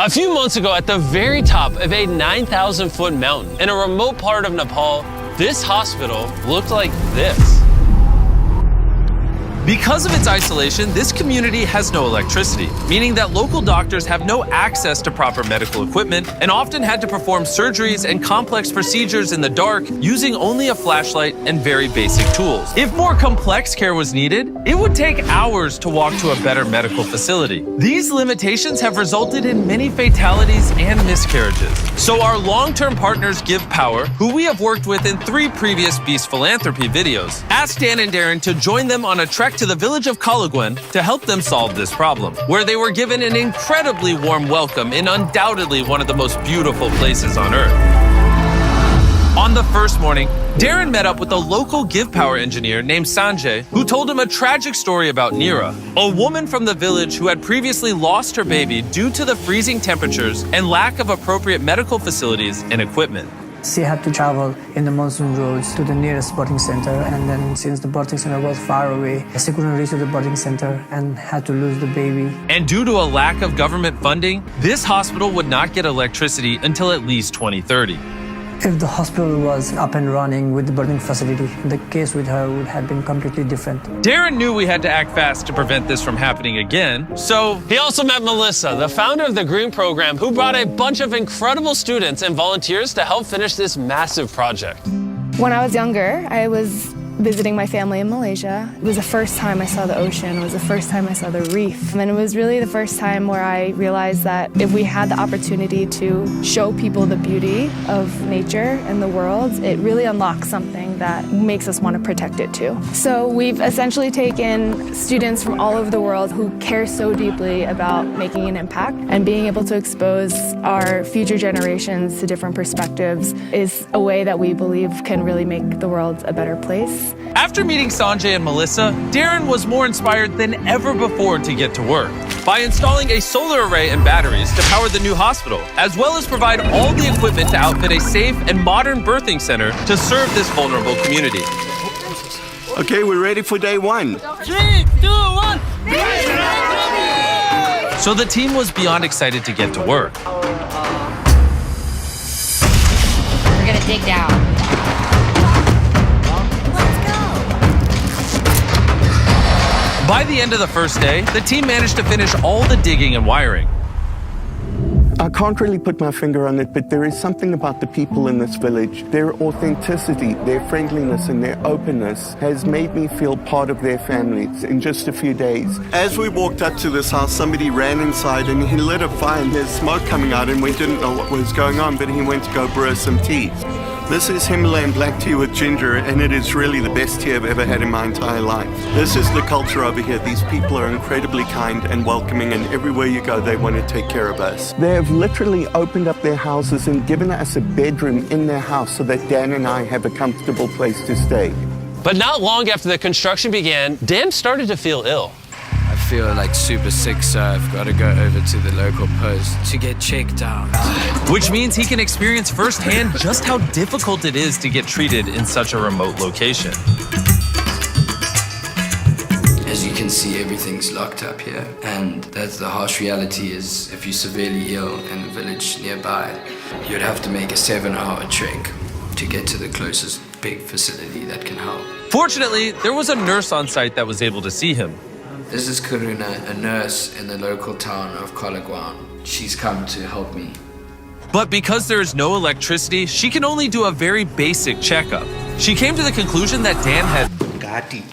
A few months ago, at the very top of a 9,000-foot mountain in a remote part of Nepal, this hospital looked like this. Because of its isolation, this community has no electricity, meaning that local doctors have no access to proper medical equipment and often had to perform surgeries and complex procedures in the dark using only a flashlight and very basic tools. If more complex care was needed, it would take hours to walk to a better medical facility. These limitations have resulted in many fatalities and miscarriages. So our long-term partners Give Power, who we have worked with in 3 previous Beast Philanthropy videos, asked Dan and Darren to join them on a trek to the village of Kalagwen to help them solve this problem, where they were given an incredibly warm welcome in undoubtedly one of the most beautiful places on Earth. On the first morning, Darren met up with a local Give Power engineer named Sanjay, who told him a tragic story about Neera, a woman from the village who had previously lost her baby due to the freezing temperatures and lack of appropriate medical facilities and equipment. She had to travel in the monsoon roads to the nearest birthing center, and then since the birthing center was far away, she couldn't reach the birthing center and had to lose the baby. And due to a lack of government funding, this hospital would not get electricity until at least 2030. If the hospital was up and running with the birthing facility, the case with her would have been completely different. Darren knew we had to act fast to prevent this from happening again, so he also met Melissa, the founder of the Green Program, who brought a bunch of incredible students and volunteers to help finish this massive project. When I was younger, I was visiting my family in Malaysia. It was the first time I saw the ocean. It was the first time I saw the reef. And it was really the first time where I realized that if we had the opportunity to show people the beauty of nature and the world, it really unlocks something that makes us want to protect it too. So we've essentially taken students from all over the world who care so deeply about making an impact, and being able to expose our future generations to different perspectives is a way that we believe can really make the world a better place. After meeting Sanjay and Melissa, Darren was more inspired than ever before to get to work by installing a solar array and batteries to power the new hospital, as well as provide all the equipment to outfit a safe and modern birthing center to serve this vulnerable community. Okay, we're ready for day 1. 3, 2, 1. So the team was beyond excited to get to work. We're gonna dig down. By the end of the first day, the team managed to finish all the digging and wiring. I can't really put my finger on it, but there is something about the people in this village. Their authenticity, their friendliness, and their openness has made me feel part of their families in just a few days. As we walked up to this house, somebody ran inside and he lit a fire and there's smoke coming out, and we didn't know what was going on, but he went to go brew some tea. This is Himalayan black tea with ginger, and it is really the best tea I've ever had in my entire life. This is the culture over here. These people are incredibly kind and welcoming, and everywhere you go, they want to take care of us. They have literally opened up their houses and given us a bedroom in their house so that Dan and I have a comfortable place to stay. But not long after the construction began, Dan started to feel ill. I feel like super sick, so I've got to go over to the local post to get checked out. Which means he can experience firsthand just how difficult it is to get treated in such a remote location. As you can see, everything's locked up here, and that's the harsh reality is if you're severely ill in a village nearby, you'd have to make a 7-hour trek to get to the closest big facility that can help. Fortunately, there was a nurse on site that was able to see him. This is Karuna, a nurse in the local town of Kalagwen. She's come to help me. But because there is no electricity, she can only do a very basic checkup. She came to the conclusion that Dan had Gati.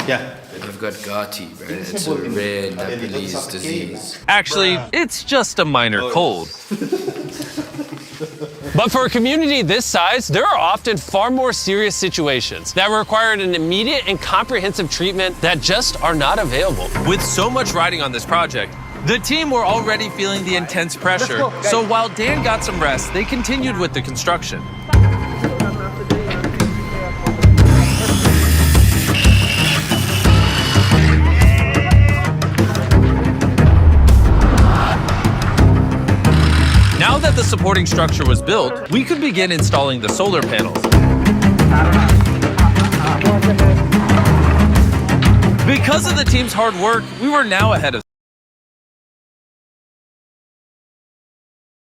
Yeah. I've got Gati, bro. It's a rare Nepalese disease. Actually, it's just a minor cold. But for a community this size, there are often far more serious situations that require an immediate and comprehensive treatment that just are not available. With so much riding on this project, the team were already feeling the intense pressure. So while Dan got some rest, they continued with the construction. Now that the supporting structure was built, we could begin installing the solar panels. Because of the team's hard work, we were now ahead of